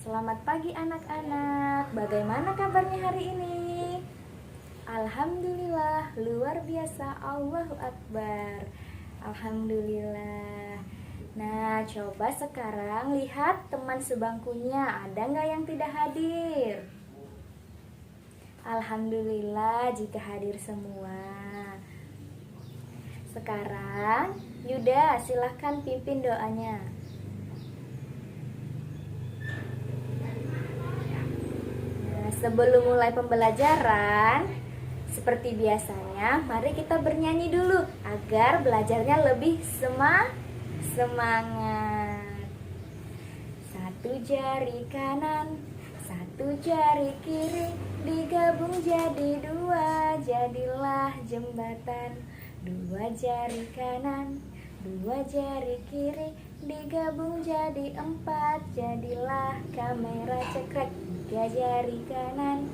Selamat pagi anak-anak. Bagaimana kabarnya hari ini? Alhamdulillah, luar biasa. Allahu Akbar. Alhamdulillah. Nah, coba sekarang lihat teman sebangkunya. Ada nggak yang tidak hadir? Alhamdulillah jika hadir semua. Sekarang, Yuda, silahkan pimpin doanya. Sebelum mulai pembelajaran, seperti biasanya, mari kita bernyanyi dulu agar belajarnya lebih semangat. Satu jari kanan, satu jari kiri, digabung jadi dua, jadilah jembatan. Dua jari kanan, dua jari kiri, digabung jadi empat, jadilah kamera cekrek. Tiga jari kanan,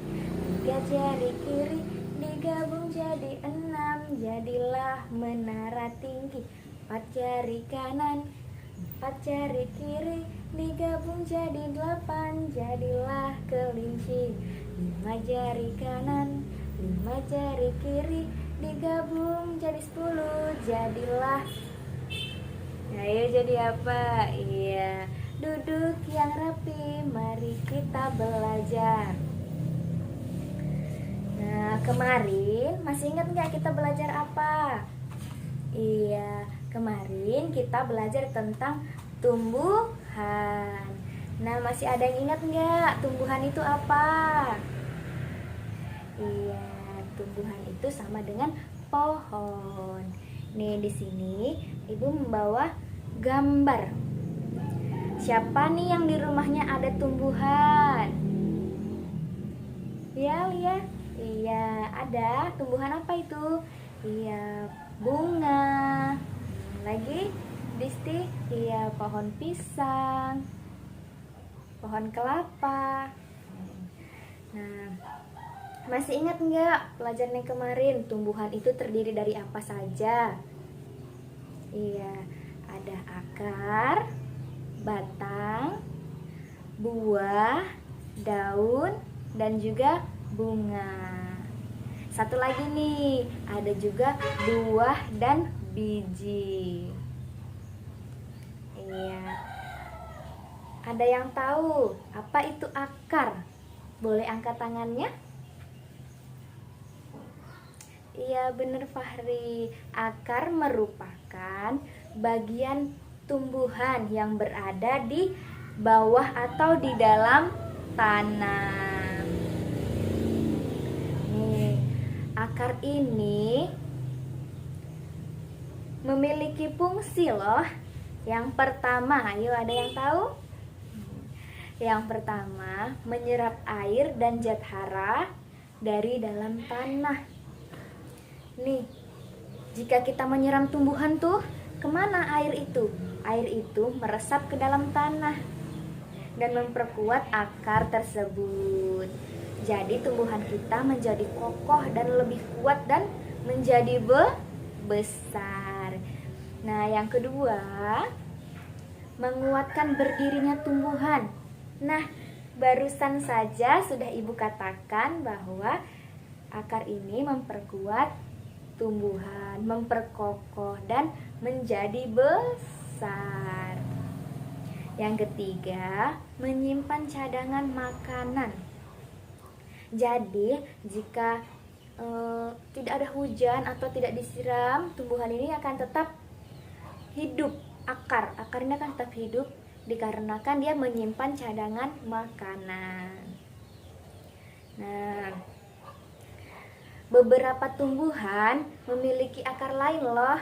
tiga jari kiri, digabung jadi enam, jadilah menara tinggi. Empat jari kanan, empat jari kiri, digabung jadi delapan, jadilah kelinci. Lima jari kanan, lima jari kiri, digabung jadi 10, jadilah. Ayo jadi apa? Iya, duduk yang rapi, mari kita belajar. Nah, kemarin masih ingat nggak kita belajar apa? Iya, kemarin kita belajar tentang tumbuhan. Nah, masih ada yang ingat nggak tumbuhan itu apa? Iya, tumbuhan itu sama dengan pohon. Nih di sini Ibu membawa gambar. Siapa nih yang di rumahnya ada tumbuhan? Ya, lihat. Iya, ada. Tumbuhan apa itu? Iya, bunga. Lagi, Disti. Iya, pohon pisang, pohon kelapa. Nah, masih ingat nggak pelajaran yang kemarin? Tumbuhan itu terdiri dari apa saja? Iya, ada akar, batang, buah, daun, dan juga bunga. Satu lagi nih, ada juga buah dan biji. Iya. Ada yang tahu apa itu akar? Boleh angkat tangannya? Iya, benar Fahri. Akar merupakan bagian tumbuhan yang berada di bawah atau di dalam tanah. Nih, akar ini memiliki fungsi loh. Yang pertama, ayo ada yang tahu? Yang pertama, menyerap air dan zat hara dari dalam tanah. Nih, jika kita menyiram tumbuhan tuh, kemana air itu? Air itu meresap ke dalam tanah dan memperkuat akar tersebut. Jadi tumbuhan kita menjadi kokoh dan lebih kuat dan menjadi besar. Nah, yang kedua, menguatkan berdirinya tumbuhan. Nah, barusan saja sudah Ibu katakan bahwa akar ini memperkuat tumbuhan, memperkokoh dan menjadi besar. Yang ketiga, menyimpan cadangan makanan. Jadi, jika tidak ada hujan atau tidak disiram, tumbuhan ini akan tetap hidup. Akarnya akan tetap hidup dikarenakan dia menyimpan cadangan makanan. Nah, beberapa tumbuhan memiliki akar lain loh,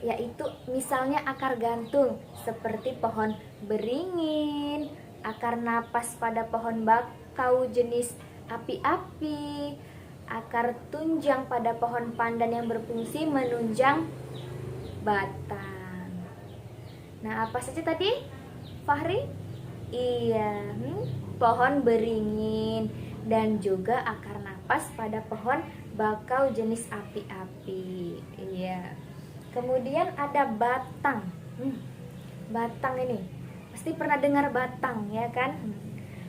yaitu misalnya akar gantung seperti pohon beringin, akar napas pada pohon bakau jenis api-api, akar tunjang pada pohon pandan yang berfungsi menunjang batang. Nah, apa saja tadi, Fahri? Iya, pohon beringin dan juga akar napas pada pohon bakau jenis api-api. Iya. Kemudian ada batang. Batang ini pasti pernah dengar batang ya kan?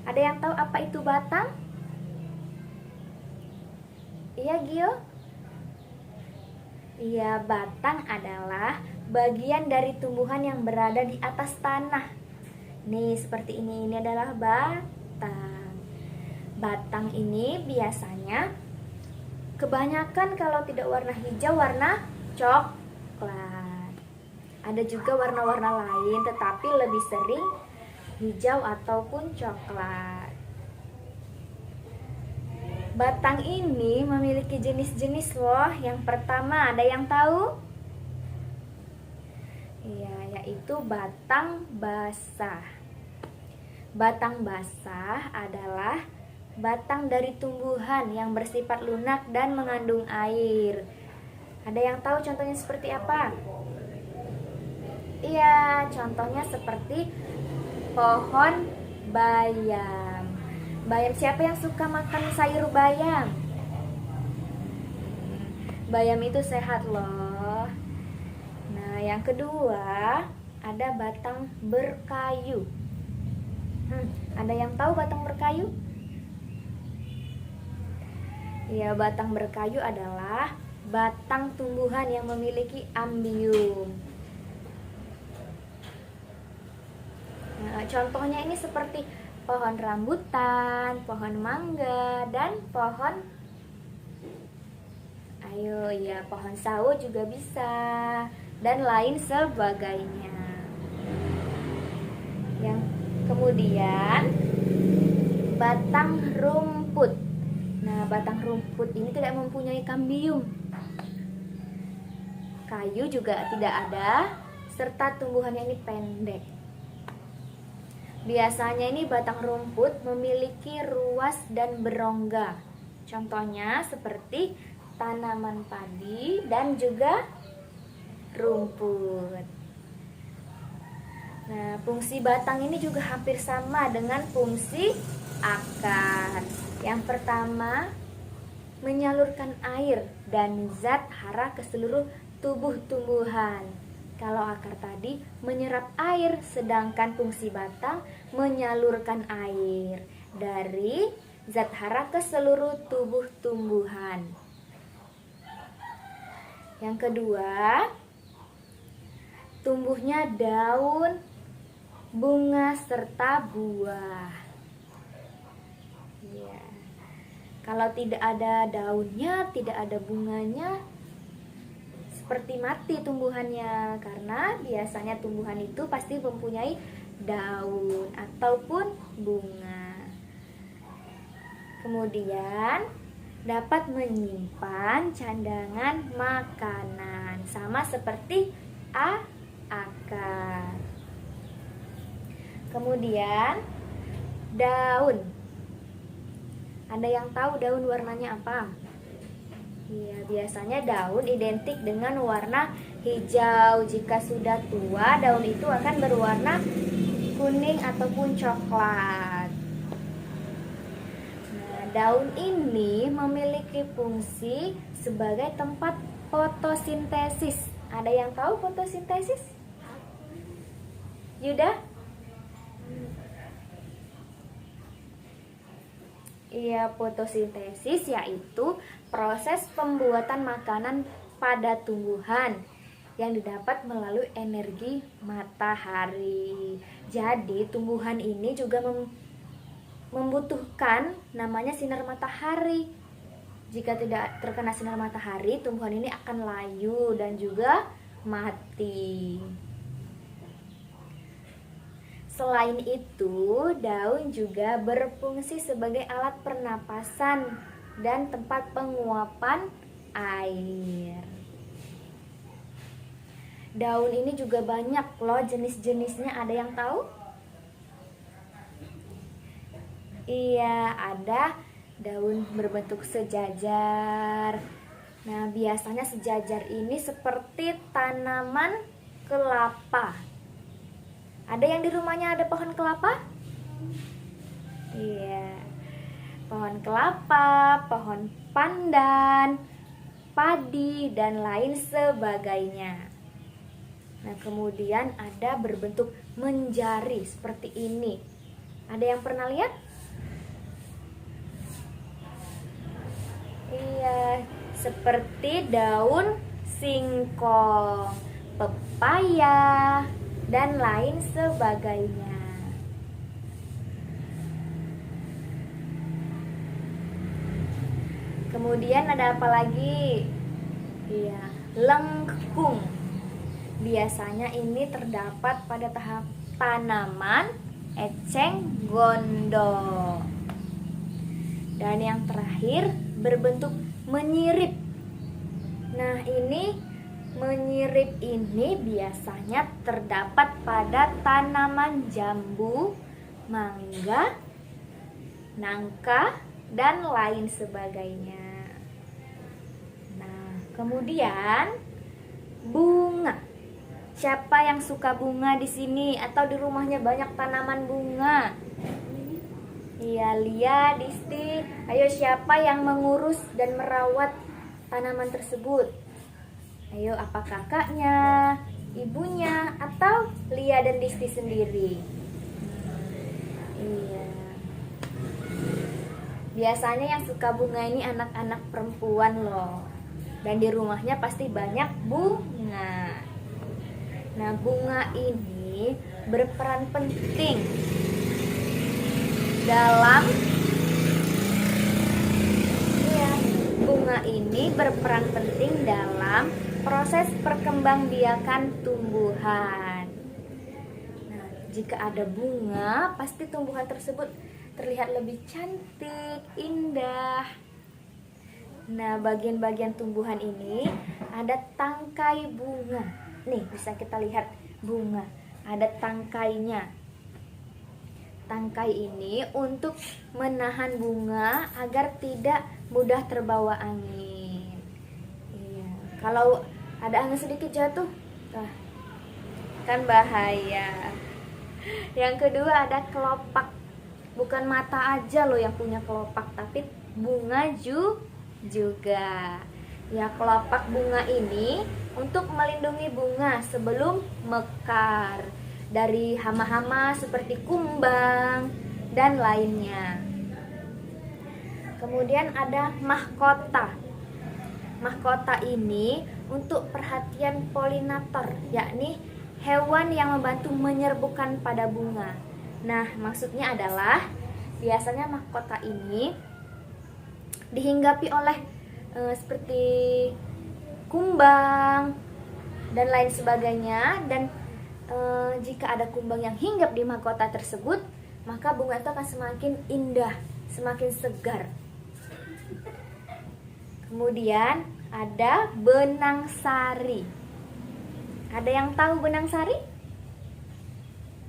Ada yang tahu apa itu batang? Iya, Gio? Iya, batang adalah bagian dari tumbuhan yang berada di atas tanah. Nih, seperti ini adalah batang. Batang ini biasanya kebanyakan kalau tidak warna hijau, warna coklat. Ada juga warna-warna lain, tetapi lebih sering hijau ataupun coklat. Batang ini memiliki jenis-jenis loh. Yang pertama, ada yang tahu? Iya, yaitu batang basah. Batang basah adalah batang dari tumbuhan yang bersifat lunak dan mengandung air. Ada yang tahu contohnya seperti apa? Iya, contohnya seperti pohon bayam. Bayam, siapa yang suka makan sayur bayam? Bayam itu sehat loh. Nah, yang kedua ada batang berkayu. Ada yang tahu batang berkayu? Ya, batang berkayu adalah batang tumbuhan yang memiliki ambium. Nah, contohnya ini seperti pohon rambutan, pohon mangga, dan pohon pohon sawo juga bisa, dan lain sebagainya. Yang kemudian batang rumput. Nah, batang rumput ini tidak mempunyai kambium. Kayu juga tidak ada, serta tumbuhannya ini pendek. Biasanya ini batang rumput memiliki ruas dan berongga. Contohnya seperti tanaman padi dan juga rumput. Nah, fungsi batang ini juga hampir sama dengan fungsi akar. Yang pertama, menyalurkan air dan zat hara ke seluruh tubuh tumbuhan. Kalau akar tadi menyerap air, sedangkan fungsi batang menyalurkan air dari zat hara ke seluruh tubuh tumbuhan. Yang kedua, tumbuhnya daun, bunga, serta buah. Ya. Kalau tidak ada daunnya, tidak ada bunganya, seperti mati tumbuhannya, karena biasanya tumbuhan itu pasti mempunyai daun ataupun bunga. Kemudian dapat menyimpan cadangan makanan, sama seperti akar. Kemudian daun. Ada yang tahu daun warnanya apa? Ya, biasanya daun identik dengan warna hijau. Jika sudah tua, daun itu akan berwarna kuning ataupun coklat. Nah, daun ini memiliki fungsi sebagai tempat fotosintesis. Ada yang tahu fotosintesis? Yuda? Iya, fotosintesis yaitu proses pembuatan makanan pada tumbuhan yang didapat melalui energi matahari. Jadi, tumbuhan ini juga membutuhkan namanya sinar matahari. Jika tidak terkena sinar matahari, tumbuhan ini akan layu dan juga mati. Selain itu, daun juga berfungsi sebagai alat pernapasan dan tempat penguapan air. Daun ini juga banyak loh jenis-jenisnya. Ada yang tahu? Iya, ada daun berbentuk sejajar. Nah, biasanya sejajar ini seperti tanaman kelapa. Ada yang di rumahnya ada pohon kelapa? Iya. Pohon kelapa, pohon pandan, padi, dan lain sebagainya. Nah, kemudian ada berbentuk menjari seperti ini. Ada yang pernah lihat? Iya, seperti daun singkong, pepaya, dan lain sebagainya. Kemudian ada apa lagi? Iya, lengkung. Biasanya ini terdapat pada tahap tanaman eceng gondok. Dan yang terakhir berbentuk menyirip. Nah, ini menyirip ini biasanya terdapat pada tanaman jambu, mangga, nangka, dan lain sebagainya. Nah, kemudian bunga. Siapa yang suka bunga di sini atau di rumahnya banyak tanaman bunga? Iya, Lia, Disti. Ayo, siapa yang mengurus dan merawat tanaman tersebut? Ayo, apa kakaknya, ibunya, atau Lia dan Disti sendiri? Iya. Biasanya yang suka bunga ini anak-anak perempuan loh. Dan di rumahnya pasti banyak bunga. Nah, bunga ini berperan penting dalam bunga ini berperan penting dalam proses perkembangbiakan tumbuhan. Nah, jika ada bunga, pasti tumbuhan tersebut terlihat lebih cantik, indah. Nah, bagian-bagian tumbuhan ini ada tangkai bunga. Nih, bisa kita lihat bunga, ada tangkainya. Tangkai ini untuk menahan bunga agar tidak mudah terbawa angin. Iya. Kalau ada angin sedikit jatuh, kan bahaya. Yang kedua ada kelopak. Bukan mata aja loh yang punya kelopak, tapi bunga juga. Ya, kelopak bunga ini untuk melindungi bunga sebelum mekar dari hama-hama seperti kumbang dan lainnya. Kemudian ada mahkota. Mahkota ini untuk perhatian polinator, yakni hewan yang membantu menyerbukan pada bunga. Nah, maksudnya adalah biasanya mahkota ini dihinggapi oleh seperti kumbang dan lain sebagainya. Dan jika ada kumbang yang hinggap di mahkota tersebut, maka bunga itu akan semakin indah, semakin segar. Kemudian ada benang sari. Ada yang tahu benang sari?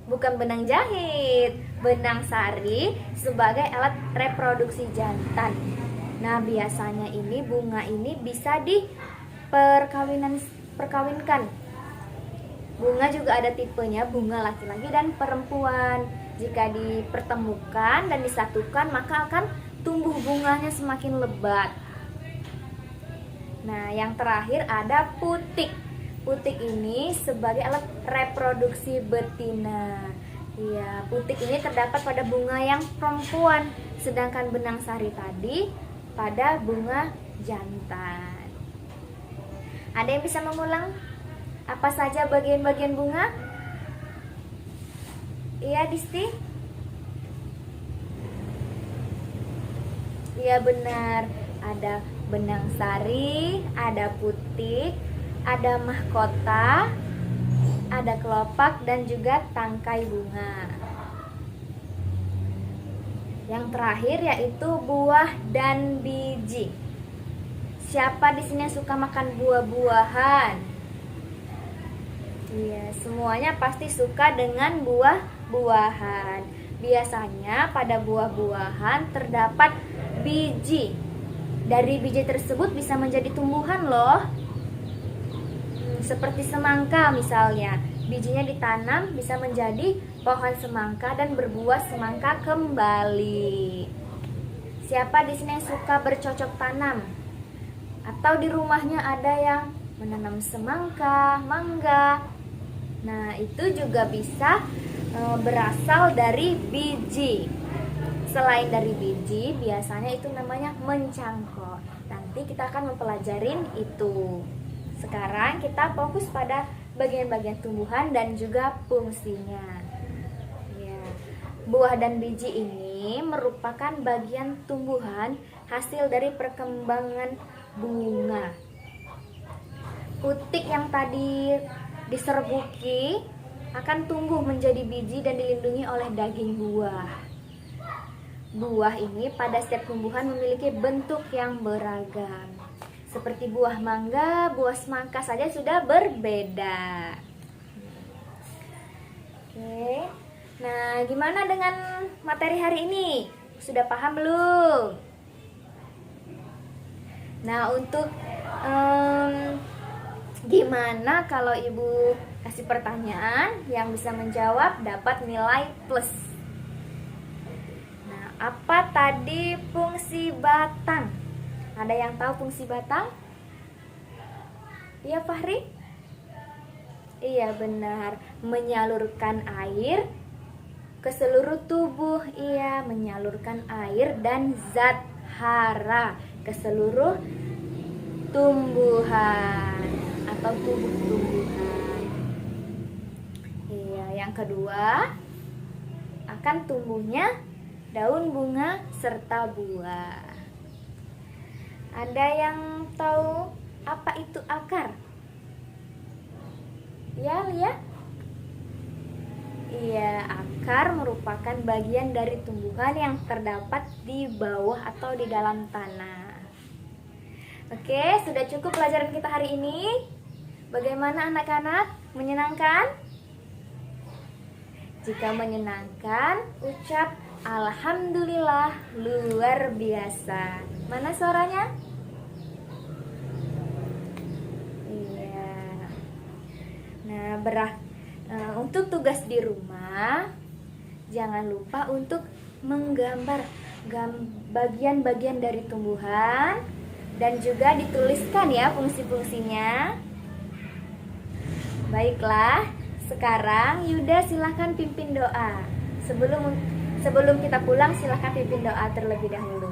Bukan benang jahit. Benang sari sebagai alat reproduksi jantan. Nah, biasanya ini bunga ini bisa perkawinkan. Bunga juga ada tipenya, bunga laki-laki dan perempuan. Jika dipertemukan dan disatukan, maka akan tumbuh bunganya semakin lebat. Nah, yang terakhir ada putik. Putik ini sebagai alat reproduksi betina. Iya, putik ini terdapat pada bunga yang perempuan, sedangkan benang sari tadi pada bunga jantan. Ada yang bisa mengulang apa saja bagian-bagian bunga? Iya, Disti? Iya, benar. Ada benang sari, ada putik, ada mahkota, ada kelopak, dan juga tangkai bunga. Yang terakhir yaitu buah dan biji. Siapa di sini yang suka makan buah-buahan? Iya, semuanya pasti suka dengan buah-buahan. Biasanya pada buah-buahan terdapat biji. Dari biji tersebut bisa menjadi tumbuhan loh. Seperti semangka misalnya. Bijinya ditanam bisa menjadi pohon semangka dan berbuah semangka kembali. Siapa di sini yang suka bercocok tanam? Atau di rumahnya ada yang menanam semangka, mangga. Nah, itu juga bisa berasal dari biji. Selain dari biji, biasanya itu namanya mencangkok. Nah, nanti kita akan mempelajarin itu. Sekarang kita fokus pada bagian-bagian tumbuhan dan juga fungsinya. Ya. Buah dan biji ini merupakan bagian tumbuhan hasil dari perkembangan bunga. Putik yang tadi diserbuki akan tumbuh menjadi biji dan dilindungi oleh daging buah. Buah ini pada setiap tumbuhan memiliki bentuk yang beragam. Seperti buah mangga, buah semangka saja sudah berbeda. Oke. Nah, gimana dengan materi hari ini? Sudah paham belum? Nah, untuk gimana kalau Ibu kasih pertanyaan yang bisa menjawab dapat nilai plus. Nah, apa tadi fungsi batang? Ada yang tahu fungsi batang? Iya, Fahri? Iya, benar. Menyalurkan air ke seluruh tubuh. Iya, menyalurkan air dan zat hara ke seluruh tumbuhan atau tubuh tumbuhan. Iya, yang kedua akan tumbuhnya daun, bunga, serta buah. Ada yang tahu apa itu akar? Ya, lihat. Iya, akar merupakan bagian dari tumbuhan yang terdapat di bawah atau di dalam tanah. Oke, sudah cukup pelajaran kita hari ini. Bagaimana anak-anak? Menyenangkan? Jika menyenangkan, ucap alhamdulillah, luar biasa. Mana suaranya? Iya. Nah, untuk tugas di rumah, jangan lupa untuk menggambar bagian-bagian dari tumbuhan dan juga dituliskan ya fungsi-fungsinya. Baiklah, sekarang Yuda silahkan pimpin doa. Sebelum kita pulang, silahkan pimpin doa terlebih dahulu.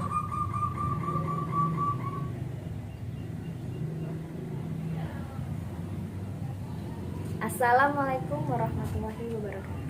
Assalamualaikum warahmatullahi wabarakatuh.